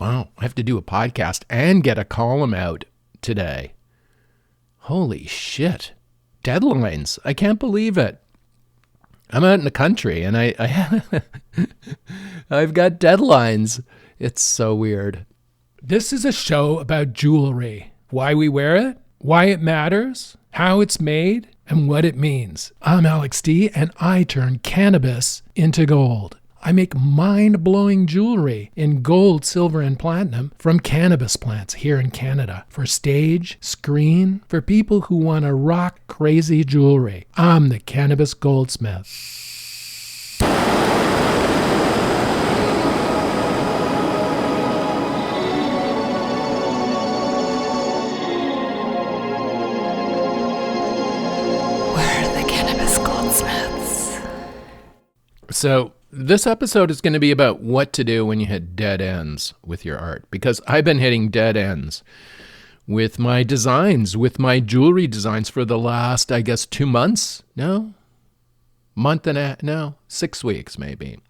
Wow, I have to do a podcast and get a column out today. Holy shit. Deadlines. I can't believe it. I'm out in the country and I I've got deadlines. It's so weird. This is a show about jewelry, why we wear it, why it matters, how it's made, and what it means. I'm Alex D, and I turn cannabis into gold. I make mind-blowing jewelry in gold, silver, and platinum from cannabis plants here in Canada for stage, screen, for people who want to rock crazy jewelry. I'm the Cannabis Goldsmith. So this episode is going to be about what to do when you hit dead ends with your art, because I've been hitting dead ends with my designs, with my jewelry designs for the last, I guess, 2 months. No, 6 weeks maybe.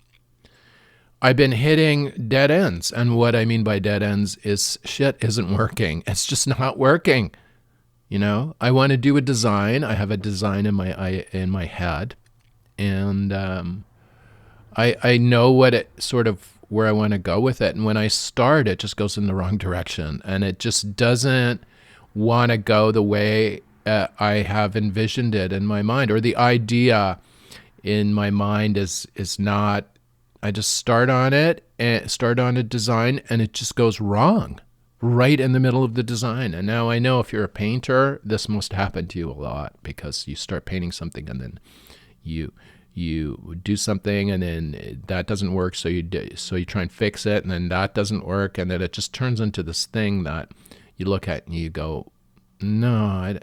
I've been hitting dead ends. And what I mean by dead ends is shit isn't working. It's just not working. You know, I want to do a design. I have a design in my head, and I know what it sort of where I want to go with it. And when I start, it just goes in the wrong direction, and it just doesn't want to go the way I have envisioned it in my mind, or the idea in my mind is not. I just start on it and start on a design, and it just goes wrong right in the middle of the design. And now I know if you're a painter, this must happen to you a lot, because you start painting something and then you do something and then that doesn't work, so you try and fix it, and then that doesn't work, and then it just turns into this thing that you look at and you go, no.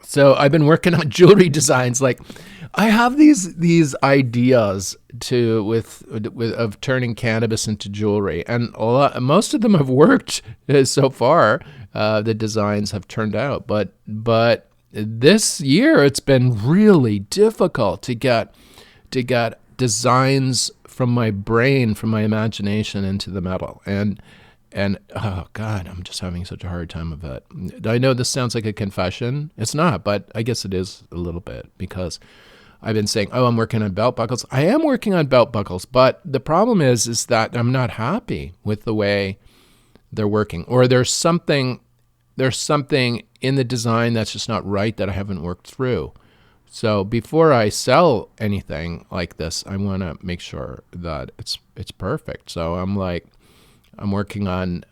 So I've been working on jewelry designs. Like, I have these ideas of turning cannabis into jewelry, and most of them have worked so far. The designs have turned out, but this year it's been really difficult to get designs from my brain, from my imagination, into the metal. And oh God, I'm just having such a hard time of it. I know this sounds like a confession. It's not, but I guess it is a little bit, because I've been saying, oh, I'm working on belt buckles. I am working on belt buckles, but the problem is that I'm not happy with the way they're working, or there's something in the design that's just not right that I haven't worked through. So before I sell anything like this, I want to make sure that it's perfect. So I'm working on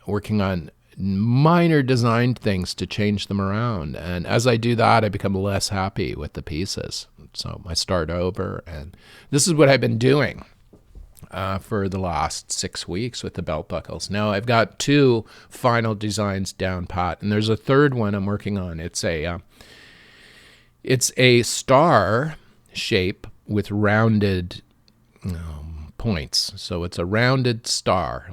minor design things to change them around. And as I do that, I become less happy with the pieces. So I start over, and this is what I've been doing for the last 6 weeks with the belt buckles. Now I've got 2 final designs down pat, and there's a third one I'm working on. It's a star shape with rounded points. So it's a rounded star,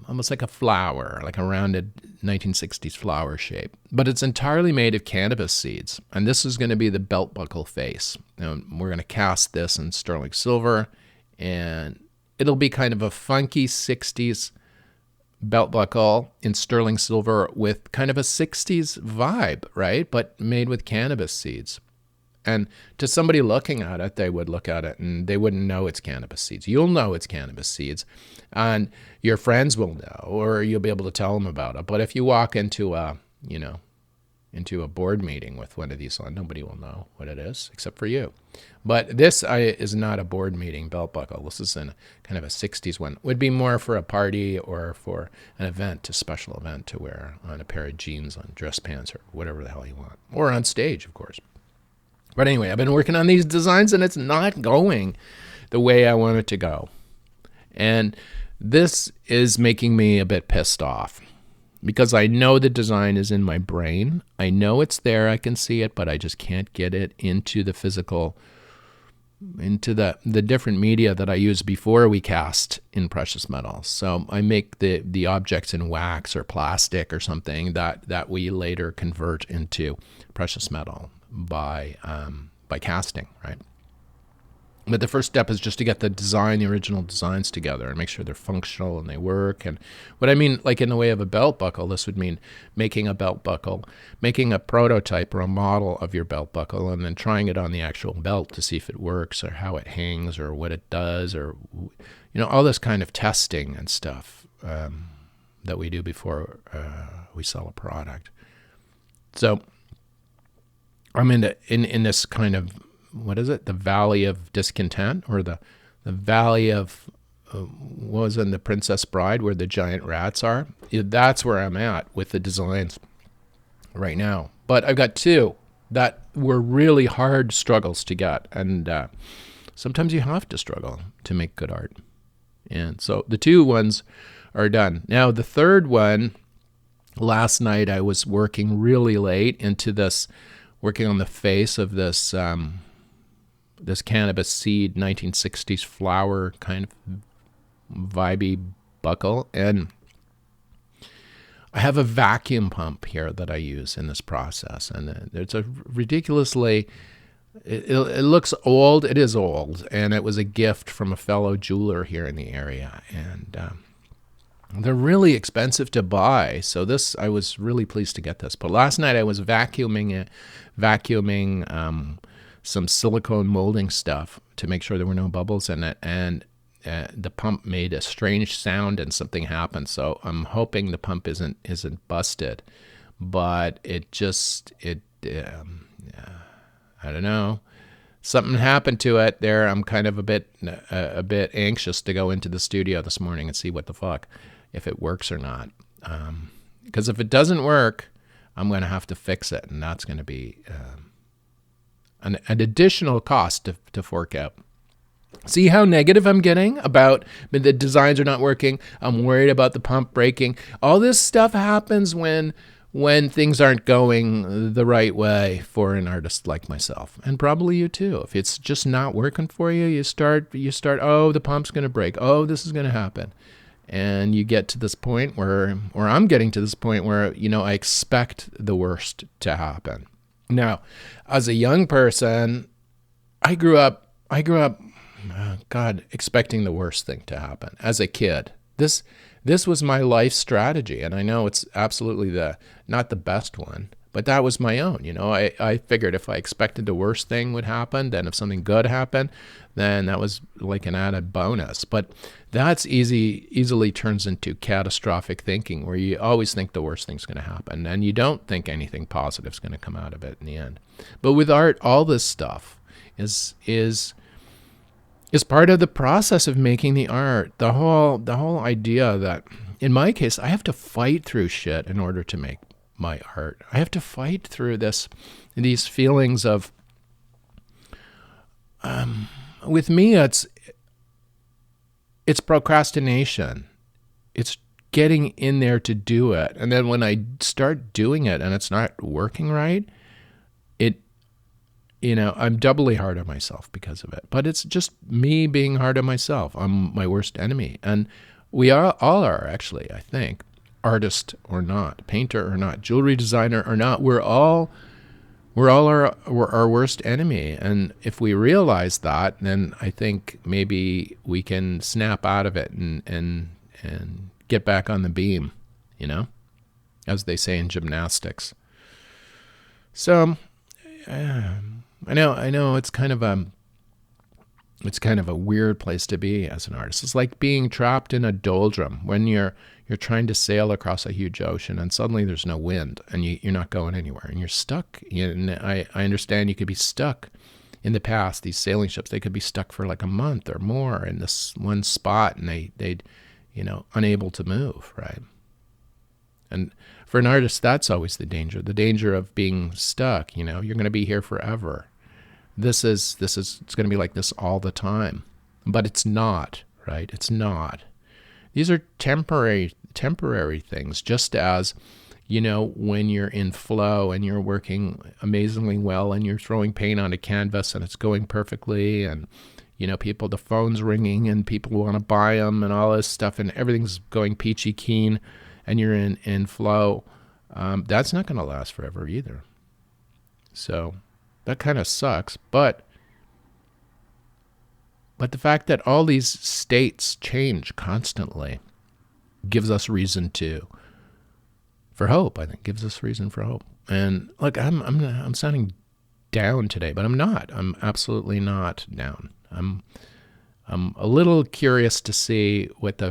almost like a flower, like a rounded 1960s flower shape. But it's entirely made of cannabis seeds, and this is going to be the belt buckle face. Now we're going to cast this in sterling silver, and it'll be kind of a funky 60s belt buckle in sterling silver with kind of a 60s vibe, right? But made with cannabis seeds. And to somebody looking at it, they would look at it and they wouldn't know it's cannabis seeds. You'll know it's cannabis seeds, and your friends will know, or you'll be able to tell them about it. But if you walk into a board meeting with one of these on, nobody will know what it is except for you. But this is not a board meeting belt buckle. This is kind of a 60s one. It would be more for a party or for an event, a special event to wear on a pair of jeans, on dress pants, or whatever the hell you want. Or on stage, of course. But anyway, I've been working on these designs, and it's not going the way I want it to go. And this is making me a bit pissed off, because I know the design is in my brain. I know it's there, I can see it, but I just can't get it into the physical, into the different media that I use before we cast in precious metals. So I make the objects in wax or plastic or something that we later convert into precious metal by casting, right? But the first step is just to get the original designs together and make sure they're functional and they work. And what I mean, like in the way of a belt buckle, this would mean making a belt buckle, making a prototype or a model of your belt buckle, and then trying it on the actual belt to see if it works or how it hangs or what it does, or, all this kind of testing and stuff that we do before we sell a product. So I'm in this kind of, what is it? The valley of discontent, or the valley of, what was in The Princess Bride, where the giant rats are? That's where I'm at with the designs right now. But I've got two that were really hard struggles to get. And sometimes you have to struggle to make good art. And so the two ones are done. Now, the third one, last night I was working really late into this, working on the face of this this Cannabis seed 1960s flower kind of vibey buckle. And I have a vacuum pump here that I use in this process. And it's a ridiculously, it looks old. It is old. And it was a gift from a fellow jeweler here in the area. And they're really expensive to buy. So this, I was really pleased to get this. But last night I was vacuuming some silicone molding stuff to make sure there were no bubbles in it, and the pump made a strange sound and something happened. So I'm hoping the pump isn't busted, but I don't know, something happened to it there. I'm kind of a bit anxious to go into the studio this morning and see what the fuck, if it works or not, because if it doesn't work, I'm going to have to fix it, and that's going to be an additional cost to fork out. See how negative I'm getting about the designs are not working? I'm worried about the pump breaking. All this stuff happens when things aren't going the right way for an artist like myself, and probably you too. If it's just not working for you, you start, oh, the pump's going to break. Oh, this is going to happen. And you get to this point where, or I'm getting to this point where, I expect the worst to happen. Now, as a young person, I grew up, expecting the worst thing to happen. As a kid, this was my life strategy, and I know it's absolutely not the best one, but that was my own. I figured if I expected the worst thing would happen, then if something good happened, then that was like an added bonus. But that's easily turns into catastrophic thinking, where you always think the worst thing's going to happen, and you don't think anything positive is going to come out of it in the end. But with art, all this stuff is part of the process of making the art. The whole idea that, in my case, I have to fight through shit in order to make my art. I have to fight through these feelings of, with me, it's procrastination. It's getting in there to do it. And then when I start doing it and it's not working right, I'm doubly hard on myself because of it. But it's just me being hard on myself. I'm my worst enemy. And we all are, actually, I think, artist or not, painter or not, jewelry designer or not. We're all our worst enemy. And if we realize that, then I think maybe we can snap out of it and get back on the beam, as they say in gymnastics. So I know it's kind of a weird place to be as an artist. It's like being trapped in a doldrum when you're trying to sail across a huge ocean and suddenly there's no wind and you're not going anywhere and you're stuck. And I understand you could be stuck. In the past, these sailing ships, they could be stuck for like a month or more in this one spot, and they'd unable to move, right? And for an artist, that's always the danger of being stuck. You're going to be here forever. It's going to be like this all the time, but it's not, right? It's not. These are temporary things, just as, when you're in flow and you're working amazingly well and you're throwing paint on a canvas and it's going perfectly, and, the phone's ringing and people want to buy them and all this stuff and everything's going peachy keen and you're in flow, that's not going to last forever either. So that kind of sucks, but But the fact that all these states change constantly gives us reason for hope. I think gives us reason for hope. And look, I'm sounding down today, but I'm not. I'm absolutely not down. I'm a little curious to see what the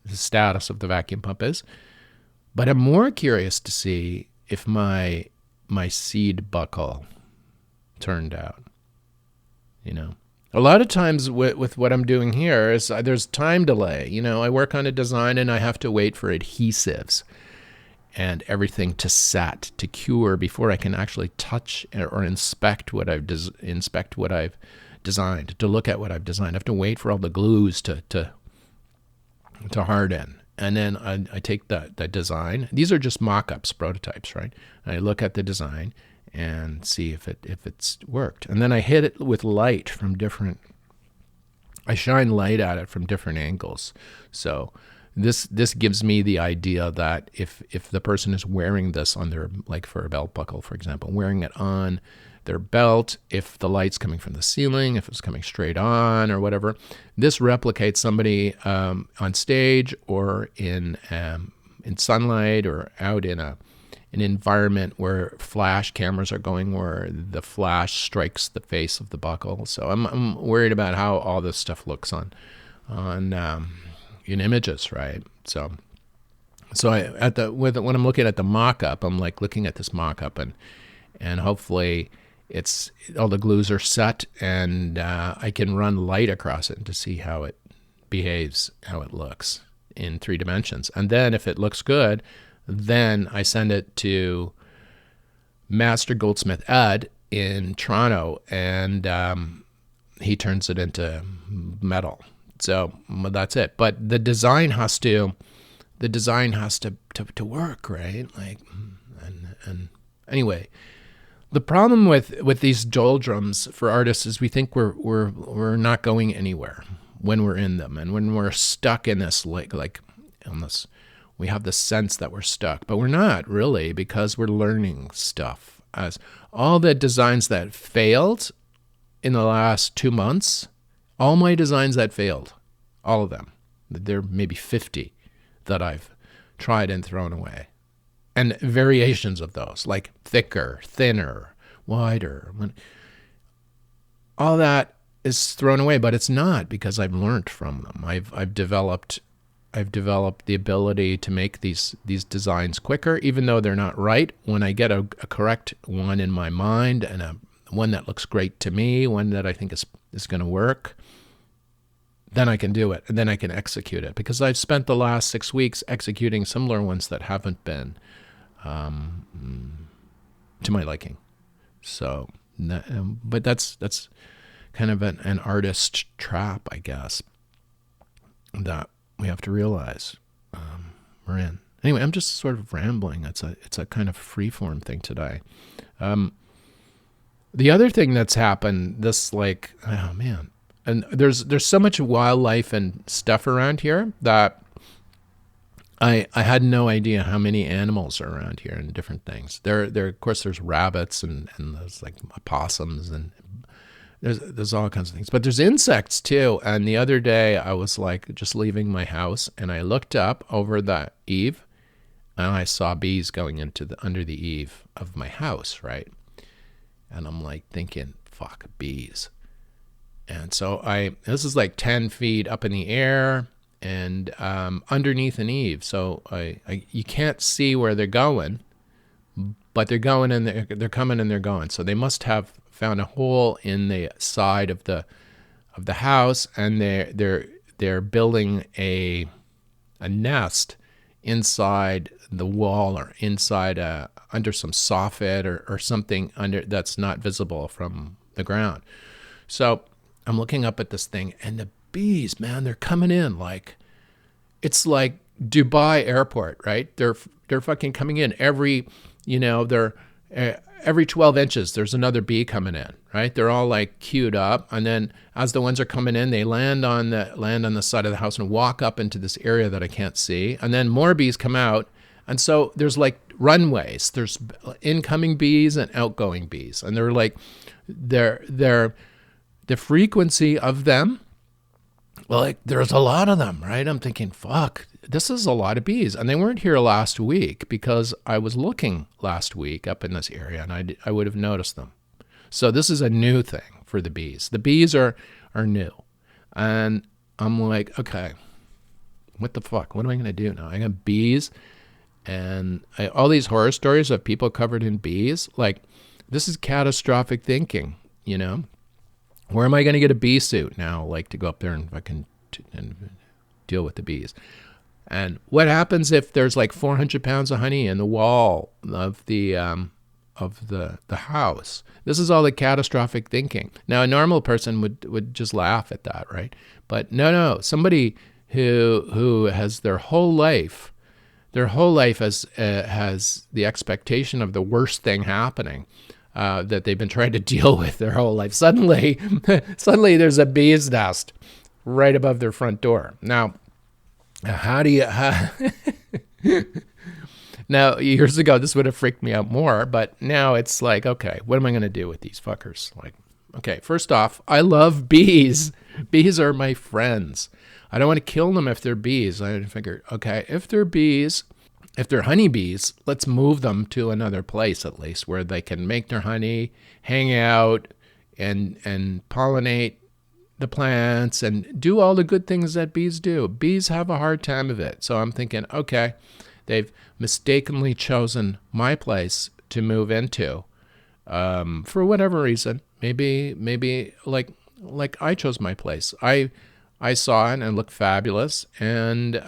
status of the vacuum pump is, but I'm more curious to see if my seed buckle turned out. A lot of times with what I'm doing here is there's time delay. I work on a design and I have to wait for adhesives and everything to set, to cure before I can actually touch or inspect what I've designed, to look at what I've designed. I have to wait for all the glues to harden. And then I take the design. These are just mock-ups, prototypes, right? And I look at the design and see if it's worked. And then I hit it with light I shine light at it from different angles. So this gives me the idea that if the person is wearing this on their, like for a belt buckle, for example, wearing it on their belt, if the light's coming from the ceiling, if it's coming straight on or whatever, this replicates somebody on stage or in sunlight or out in an environment where flash cameras are going, where the flash strikes the face of the buckle. So I'm worried about how all this stuff looks in images, right? So when I'm looking at the mock-up, I'm like looking at this mock-up and hopefully it's all the glues are set and I can run light across it to see how it behaves, how it looks in 3 dimensions. And then if it looks good, then I send it to Master Goldsmith Ed in Toronto, and he turns it into metal. So that's it. But the design has to work, right? Like, and anyway, the problem with these doldrums for artists is we think we're not going anywhere when we're in them, and when we're stuck in this like in this. We have the sense that we're stuck, but we're not really, because we're learning stuff. As all the designs that failed in the last 2 months, all my designs that failed, all of them, there are maybe 50 that I've tried and thrown away. And variations of those, like thicker, thinner, wider. All that is thrown away, but it's not, because I've learned from them. I've developed the ability to make these designs quicker, even though they're not right. When I get a correct one in my mind and one that looks great to me, one that I think is going to work, then I can do it, and then I can execute it, because I've spent the last 6 weeks executing similar ones that haven't been to my liking. So, but that's kind of an artist trap, I guess, that we have to realize we're in. Anyway, I'm just sort of rambling. It's a kind of freeform thing today. The other thing that's happened, oh man, and there's so much wildlife and stuff around here that I had no idea how many animals are around here and different things. There of course there's rabbits and there's like opossums and there's all kinds of things, but there's insects too. And the other day I was like just leaving my house and I looked up over the eave and I saw bees going under the eave of my house, right? And I'm like thinking, fuck, bees. And so this is like 10 feet up in the air and underneath an eave. So you can't see where they're going, but they're going and they're coming and they're going. So they must have found a hole in the side of the house, and they're building a nest inside the wall or inside under some soffit or something under that's not visible from the ground. So I'm looking up at this thing, and the bees, man, they're coming in like it's like Dubai airport, right? They're fucking coming in every 12 inches, there's another bee coming in, right? They're all like queued up. And then as the ones are coming in, they land on the side of the house and walk up into this area that I can't see. And then more bees come out. And so there's like runways. There's incoming bees and outgoing bees. And they're the frequency of them, well, like there's a lot of them, right? I'm thinking, fuck, this is a lot of bees. And they weren't here last week because I was looking last week up in this area and I would have noticed them. So this is a new thing for the bees. The bees are new. And I'm like, okay, what the fuck? What am I going to do now? I got bees and all these horror stories of people covered in bees. Like, this is catastrophic thinking, you know? Where am I going to get a bee suit now, like to go up there and fucking and deal with the bees? And what happens if there's like 400 pounds of honey in the wall of the house? This is all the catastrophic thinking. Now, a normal person would just laugh at that, right? But no, somebody who has their whole life has the expectation of the worst thing happening. That they've been trying to deal with their whole life. Suddenly there's a bee's nest right above their front door. Now, now, years ago, this would have freaked me out more, but now it's like, okay, what am I going to do with these fuckers? Like, okay, first off, I love bees. Bees are my friends. I don't want to kill them if they're bees. I figure, okay, if they're bees, if they're honeybees, let's move them to another place at least where they can make their honey, hang out, and pollinate the plants and do all the good things that bees do. Bees have a hard time of it. So I'm thinking, okay, they've mistakenly chosen my place to move into for whatever reason. Maybe like I chose my place. I saw it and it looked fabulous, and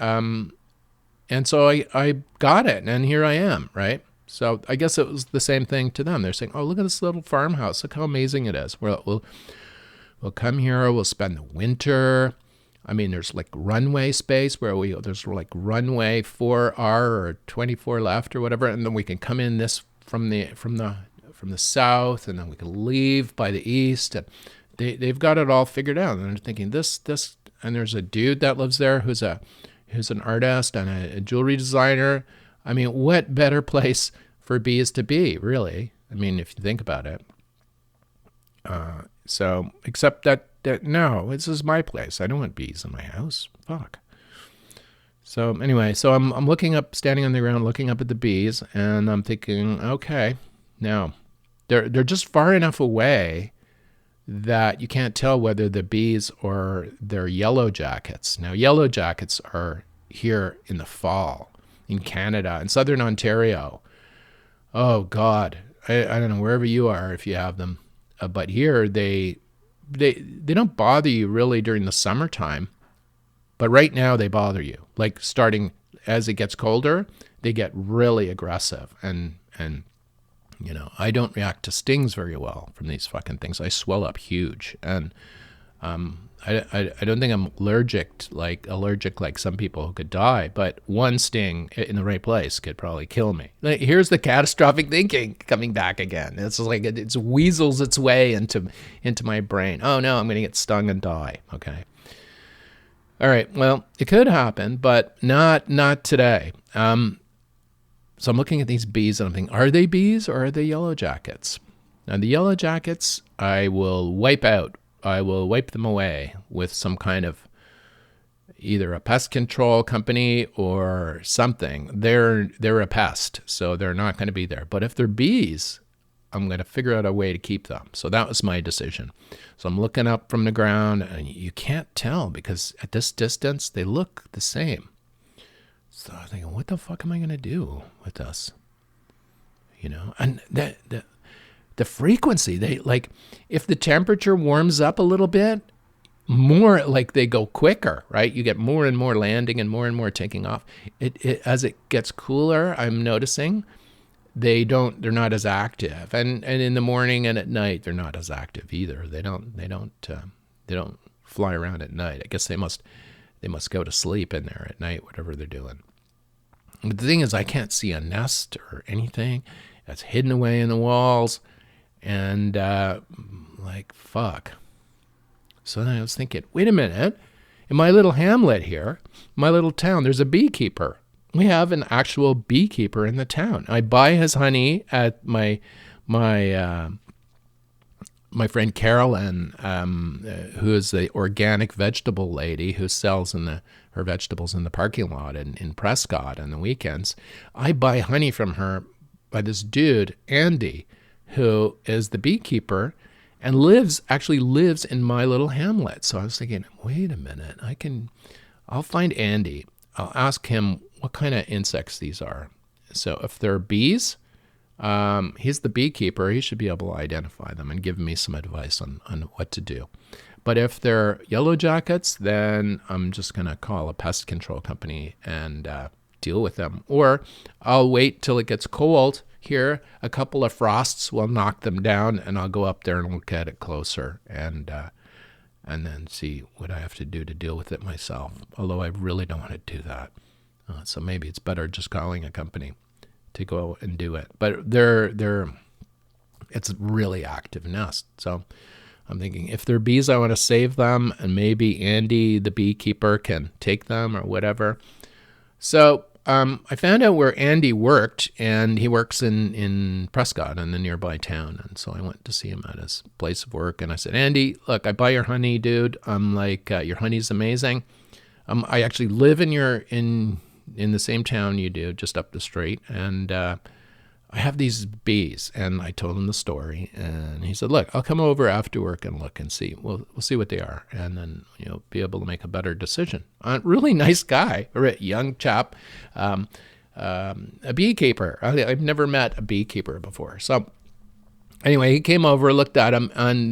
so I got it, and here I am, right? So I guess it was the same thing to them. They're saying, oh, look at this little farmhouse. Look how amazing it is. We'll come here. We'll spend the winter. I mean, there's like runway space there's like runway 4R or 24 left or whatever, and then we can come in this from the south, and then we can leave by the east. And they've got it all figured out. And they're thinking this, and there's a dude that lives there who's an artist and a jewelry designer. I mean, what better place for bees to be, really? I mean, if you think about it. So, except that no, this is my place. I don't want bees in my house. Fuck. So anyway, I'm looking up, standing on the ground, looking up at the bees, and I'm thinking, okay, now they're just far enough away that you can't tell whether the bees or they're yellow jackets. Now, yellow jackets are here in the fall in Canada, in southern Ontario. Oh, God. I don't know, wherever you are, if you have them. But here, they don't bother you really during the summertime. But right now, they bother you. Like, starting as it gets colder, they get really aggressive. And you know, I don't react to stings very well from these fucking things. I swell up huge, and I don't think I'm allergic like some people who could die. But one sting in the right place could probably kill me. Like, here's the catastrophic thinking coming back again. It's like it weasels its way into my brain. Oh no, I'm going to get stung and die. Okay. All right. Well, it could happen, but not today. So I'm looking at these bees and I'm thinking, are they bees or are they yellow jackets? Now the yellow jackets, I will wipe out. I will wipe them away with some kind of either a pest control company or something. They're a pest, so they're not going to be there. But if they're bees, I'm going to figure out a way to keep them. So that was my decision. So I'm looking up from the ground, and you can't tell because at this distance, they look the same. So I'm thinking, what the fuck am I going to do with this? You know, and the frequency, they like, if the temperature warms up a little bit, more like they go quicker, right? You get more and more landing and more taking off. It as it gets cooler, I'm noticing they're not as active, and in the morning and at night they're not as active either. They don't fly around at night. I guess they must go to sleep in there at night, whatever they're doing. But the thing is, I can't see a nest or anything. It's hidden away in the walls, and like fuck. So then I was thinking, wait a minute, in my little hamlet here, my little town, there's a beekeeper. We have an actual beekeeper in the town. I buy his honey at my my friend Carolyn, who is the organic vegetable lady who sells her vegetables in the parking lot in Prescott on the weekends, I buy honey from her by this dude, Andy, who is the beekeeper and actually lives in my little hamlet. So I was thinking, wait a minute, I'll find Andy. I'll ask him what kind of insects these are. So if they're bees, he's the beekeeper. He should be able to identify them and give me some advice on what to do. But if they're yellow jackets, then I'm just going to call a pest control company and deal with them. Or I'll wait till it gets cold here. A couple of frosts will knock them down, and I'll go up there and look at it closer and then see what I have to do to deal with it myself. Although I really don't want to do that. So maybe it's better just calling a company to go and do it. But it's a really active nest. So I'm thinking if they're bees, I want to save them, and maybe Andy, the beekeeper, can take them or whatever. So I found out where Andy worked, and he works in Prescott in the nearby town. And so I went to see him at his place of work, and I said, Andy, look, I buy your honey, dude. I'm like, your honey's amazing. I actually live in the same town you do, just up the street, and I have these bees. And I told him the story, and he said, look, I'll come over after work and look and see. We'll see what they are, and then be able to make a better decision. Really nice guy, a young chap, a beekeeper. I've never met a beekeeper before. So anyway, he came over, looked at them, and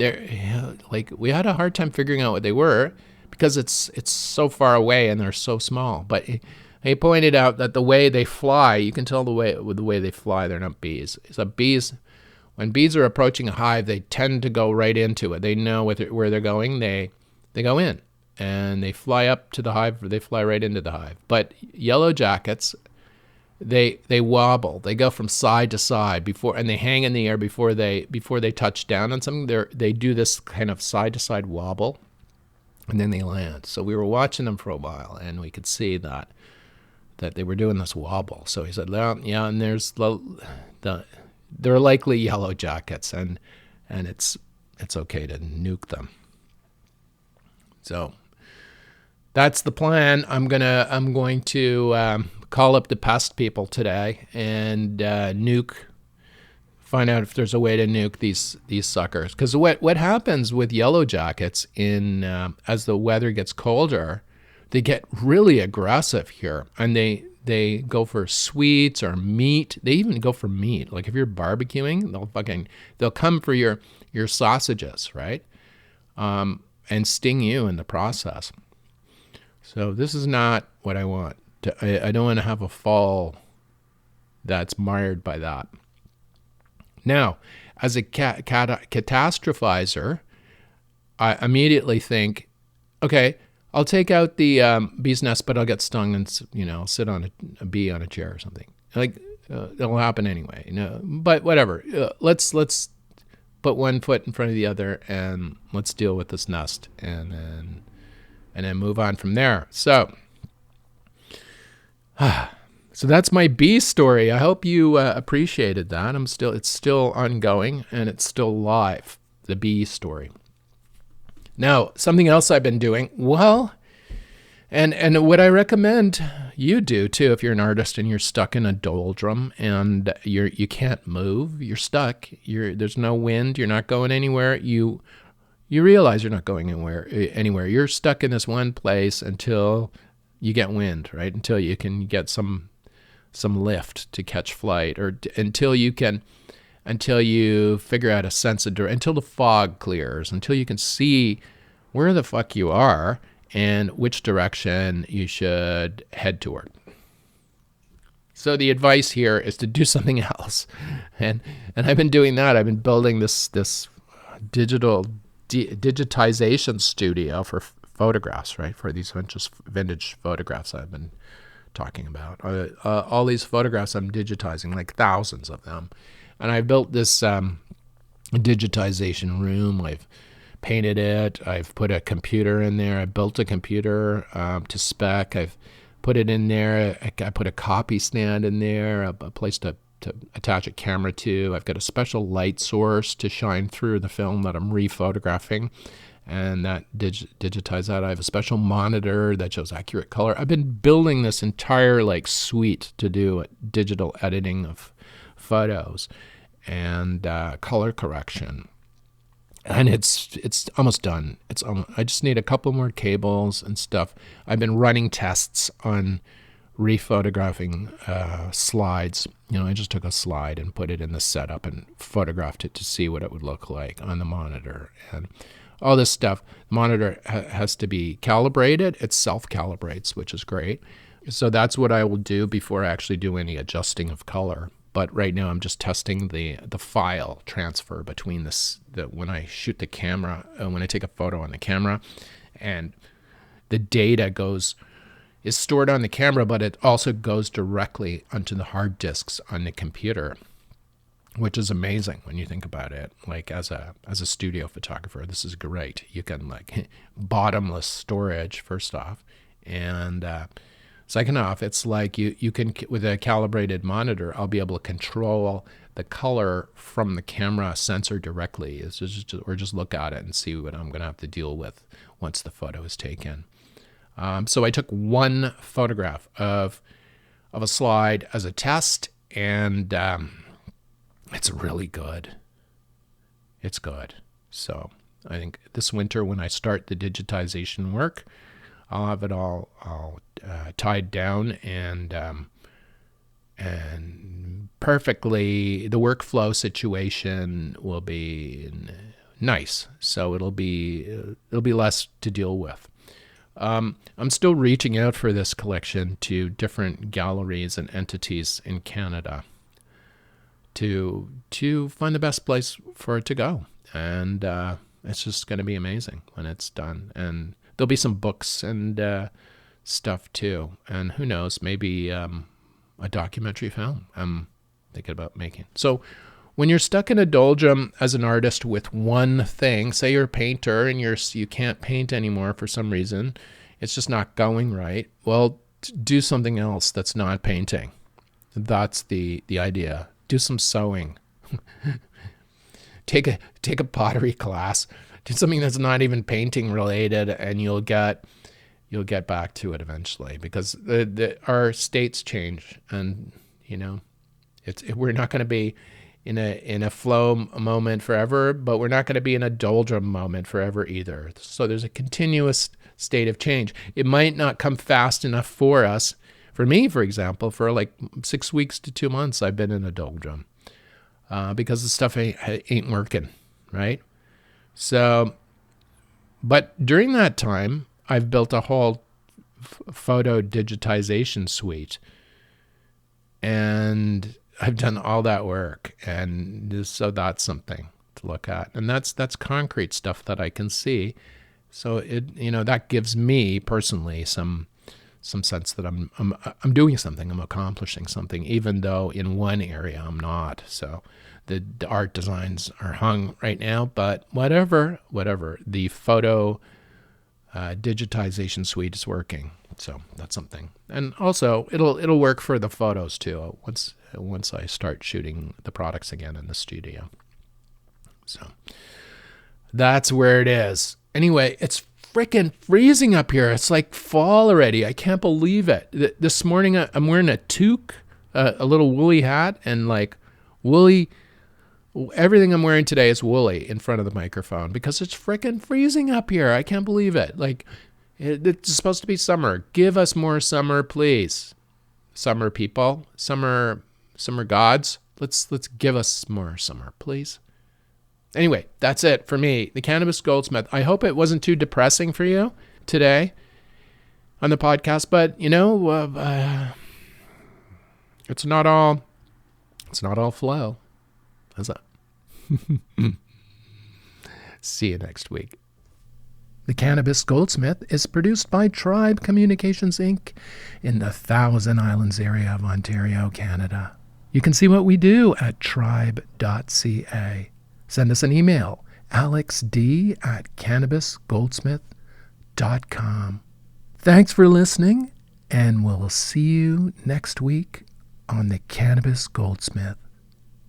we had a hard time figuring out what they were because it's so far away and they're so small. But he pointed out that the way they fly, you can tell with the way they fly, they're not bees. So when bees are approaching a hive, they tend to go right into it. They know where they're going. They go in, and they fly up to the hive, or they fly right into the hive. But yellow jackets, they wobble. They go from side to side and they hang in the air before they touch down on something. They do this kind of side to side wobble, and then they land. So we were watching them for a while, and we could see that they were doing this wobble. So he said, well, yeah, and they're likely yellow jackets, and it's okay to nuke them. So that's the plan. I'm going to call up the pest people today and find out if there's a way to nuke these suckers. Because what happens with yellow jackets as the weather gets colder, they get really aggressive here, and they go for sweets or meat. They even go for meat. Like if you're barbecuing, they'll come for your sausages, right? And sting you in the process. So this is not what I want. I don't want to have a fall that's mired by that. Now, as a catastrophizer, I immediately think, okay, I'll take out the bee's nest, but I'll get stung and sit on a bee on a chair or something. It'll happen anyway. But whatever. Let's put one foot in front of the other, and let's deal with this nest, and then move on from there. So that's my bee story. I hope you appreciated that. It's still ongoing, and it's still live. The bee story. Now, something else I've been doing, well, and what I recommend you do too, if you're an artist and you're stuck in a doldrum and you can't move, you're stuck, there's no wind, you're not going anywhere, you realize you're not going anywhere. You're stuck in this one place until you get wind, right? Until you can get some lift to catch flight, or until you figure out a sense of direction, until the fog clears, until you can see where the fuck you are and which direction you should head toward. So the advice here is to do something else. And I've been doing that. I've been building this digitization studio for photographs, right? For these vintage photographs I've been talking about. All these photographs I'm digitizing, like thousands of them. And I built this digitization room. I've painted it. I've put a computer in there. I built a computer to spec. I've put it in there. I put a copy stand in there, a place to attach a camera to. I've got a special light source to shine through the film that I'm rephotographing, and that digitize that. I have a special monitor that shows accurate color. I've been building this entire suite to do digital editing of photos and color correction. And it's almost done. I just need a couple more cables and stuff. I've been running tests on rephotographing slides. I just took a slide and put it in the setup and photographed it to see what it would look like on the monitor. And all this stuff, the monitor has to be calibrated. It self-calibrates, which is great. So that's what I will do before I actually do any adjusting of color. But right now I'm just testing the file transfer between when I shoot the camera, when I take a photo on the camera, and the data is stored on the camera, but it also goes directly onto the hard disks on the computer, which is amazing when you think about it. As a studio photographer, this is great. You can bottomless storage, first off, and second off, it's you can, with a calibrated monitor, I'll be able to control the color from the camera sensor directly. Or just look at it and see what I'm going to have to deal with once the photo is taken. So I took one photograph of a slide as a test, and it's really good. It's good. So I think this winter, when I start the digitization work, I'll have it all tied down and perfectly. The workflow situation will be nice, so it'll be less to deal with. I'm still reaching out for this collection to different galleries and entities in Canada to find the best place for it to go, and it's just going to be amazing when it's done. And there'll be some books and stuff too, and who knows, maybe a documentary film I'm thinking about making. So when you're stuck in a doldrum as an artist with one thing, say you're a painter and you can't paint anymore for some reason, it's just not going right, well, do something else that's not painting. That's the idea. Do some sewing. Take a pottery class. Do something that's not even painting related, and you'll get back to it eventually, because our states change, and we're not going to be in a flow moment forever, but we're not going to be in a doldrum moment forever either. So there's a continuous state of change. It might not come fast enough for us. For me, for example, for 6 weeks to 2 months, I've been in a doldrum because the stuff ain't working, right? So, but during that time, I've built a whole photo digitization suite, and I've done all that work, and so that's something to look at, and that's concrete stuff that I can see. So that gives me personally some sense that I'm doing something, I'm accomplishing something, even though in one area I'm not. So the art designs are hung right now, but whatever, the photo digitization suite is working. So that's something. And also it'll work for the photos too once I start shooting the products again in the studio. So that's where it is. Anyway, it's freaking freezing up here. It's like fall already. I can't believe it. This morning I'm wearing a toque, a little woolly hat, and woolly. Everything I'm wearing today is woolly in front of the microphone because it's freaking freezing up here. I can't believe it. It's supposed to be summer. Give us more summer, please. Summer people, summer gods. Let's give us more summer, please. Anyway, that's it for me, the Cannabis Goldsmith. I hope it wasn't too depressing for you today on the podcast, but it's not all flow. How's that? See you next week. The Cannabis Goldsmith is produced by Tribe Communications, Inc. in the Thousand Islands area of Ontario, Canada. You can see what we do at tribe.ca. Send us an email, alexd@cannabisgoldsmith.com. Thanks for listening, and we'll see you next week on the Cannabis Goldsmith.